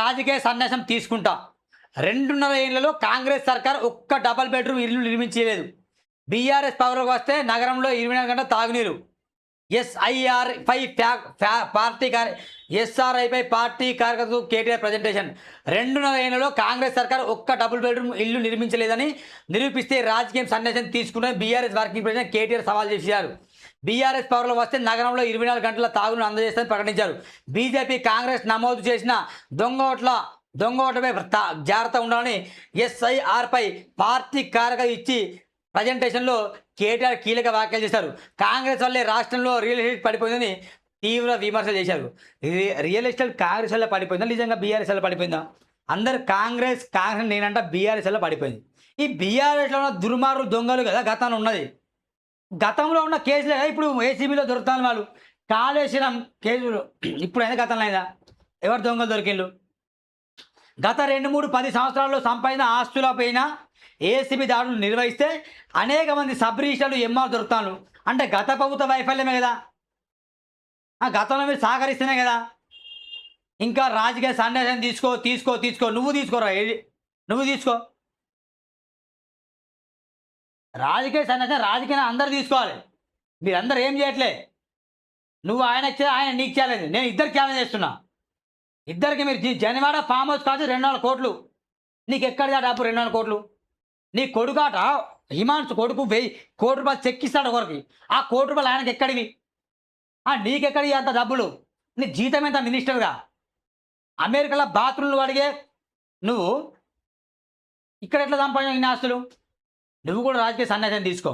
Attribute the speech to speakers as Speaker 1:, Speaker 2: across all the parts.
Speaker 1: రాజకీయ సన్యాసం తీసుకుంటా. 2.5 ఏళ్లలో కాంగ్రెస్ సర్కార్ ఒక్క డబుల్ బెడ్రూమ్ ఇల్లు నిర్మించలేదు. బీఆర్ఎస్ పవర్లోకి వస్తే నగరంలో 24 గంటల తాగునీరు. ఎస్ఐఆర్పై ఎస్ఆర్ఐపై పార్టీ కార్యకర్తలు కేటీఆర్ ప్రజెంటేషన్. 2.5 ఏళ్లలో కాంగ్రెస్ సర్కార్ ఒక్క డబుల్ బెడ్రూమ్ ఇల్లు నిర్మించలేదని నిరూపిస్తే రాజకీయం సన్యాసం తీసుకున్న బీఆర్ఎస్ వర్కింగ్ ప్రెసిడెంట్ కేటీఆర్ సవాల్ చేశారు. బీఆర్ఎస్ పవర్లో వస్తే నగరంలో 24 గంటల తాగును అందజేస్తారని ప్రకటించారు. బీజేపీ కాంగ్రెస్ నమోదు చేసిన దొంగ ఓట్లపై జాగ్రత్త ఉండాలని ఎస్ఐఆర్పై పార్టీ కార్యకర్త ఇచ్చి ప్రజెంటేషన్లో కేటీఆర్ కీలక వ్యాఖ్యలు చేశారు. కాంగ్రెస్ వల్లే రాష్ట్రంలో రియల్ ఎస్టేట్ పడిపోయిందని తీవ్ర విమర్శలు చేశారు. రియల్ ఎస్టేట్ కాంగ్రెస్ వల్ల పడిపోయిందా, నిజంగా బీఆర్ఎస్ వల్ల పడిపోయిందా? అందరు కాంగ్రెస్ నేనంట బీఆర్ఎస్ వల్ల పడిపోయింది. ఈ బీఆర్ఎస్లో ఉన్న దుర్మార్గులు దొంగలు కదా గతంలో ఉన్నది. గతంలో ఉన్న కేసులే ఇప్పుడు ఏసీబీలో దొరుకుతాను వాళ్ళు. కాళేశ్వరం కేసులు ఇప్పుడైనా గతంలో అయినా ఎవరు దొంగలు దొరికిళ్ళు? గత 2-3-10 సంవత్సరాల్లో సంపాదించిన ఆస్తులపైన ఏసీబీ దాడులు నిర్వహిస్తే అనేక మంది సబ్ రిజిస్టర్లు ఎంఆర్ దొరుకుతాను. అంటే గత ప్రభుత్వ వైఫల్యమే కదా, ఆ గతంలో మీరు సహకరిస్తేనే కదా. ఇంకా రాజకీయ సన్యాసం తీసుకో నువ్వు తీసుకోరా, నువ్వు తీసుకో రాజకీయ సన్యాసం. రాజకీయం అందరూ తీసుకోవాలి. మీరందరూ ఏం చేయట్లే. నువ్వు ఆయన ఇచ్చే ఆయన నీకు ఛాలెంజ్, నేను ఇద్దరికి ఛాలెంజ్ చేస్తున్నా. ఇద్దరికి మీరు జనవాడ ఫామ్ హౌస్ కాదు 200 కోట్లు. నీకు ఎక్కడిదా డబ్బు 200 కోట్లు? నీ కొడుకాట హిమాన్స్ కొడుకు 1000 కోటి రూపాయలు చెక్ ఇస్తాడు ఒకరికి. ఆ కోటి రూపాయలు ఆయనకి ఎక్కడివి? నీకెక్కడి అంత డబ్బులు? నీ జీతం ఎంత మినిస్టర్గా? అమెరికాలో బాత్రూమ్లు అడిగే నువ్వు ఇక్కడ ఎట్లా సంపాదించిన ఇన్ని ఆస్తులు? నువ్వు కూడా రాజకీయ సన్యాసం తీసుకో.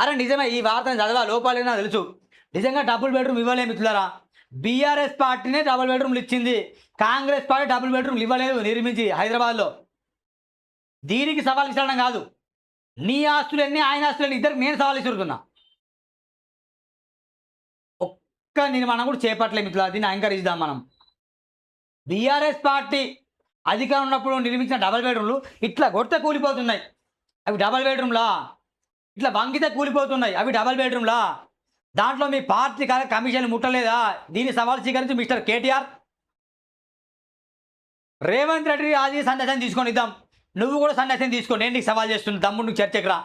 Speaker 1: అరే నిజమే, ఈ వార్తను చదవా లోపాలేనా తెలుసు. నిజంగా డబుల్ బెడ్రూమ్ ఇవ్వలేము మిత్రులారా. బీఆర్ఎస్ పార్టీనే డబుల్ బెడ్రూమ్లు ఇచ్చింది. కాంగ్రెస్ పార్టీ డబుల్ బెడ్రూమ్లు ఇవ్వలేదు నిర్మించి హైదరాబాద్లో. దీనికి సవాల్ ఇచ్చడం కాదు, నీ ఆస్తులన్నీ ఆయన ఆస్తులన్నీ ఇద్దరికి నేను సవాల్ ఇస్తున్నా. ఒక్క నిర్మాణం కూడా చేపట్టలే మిత్రులారా. దీన్ని అంగీకరిద్దాం మనం. బీఆర్ఎస్ పార్టీ అధికారం ఉన్నప్పుడు నిర్మించిన డబుల్ బెడ్రూమ్లు ఇట్లా కొడితే కూలిపోతున్నాయి, అవి డబుల్ బెడ్రూమ్లా? ఇట్లా వంగితే కూలిపోతున్నాయి, అవి డబుల్ బెడ్రూమ్లా? దాంట్లో మీ పార్టీ కమిషన్ ముట్టలేదా? దీన్ని సవాల్ స్వీకరించి మిస్టర్ కేటీఆర్. రేవంత్ రెడ్డి రాజకీయ సన్యాసం తీసుకొని ఇద్దాం. నువ్వు కూడా సన్యాసం తీసుకో. నేను నీకు సవాల్ చేస్తున్నా, తమ్ముడు చర్చకు రా.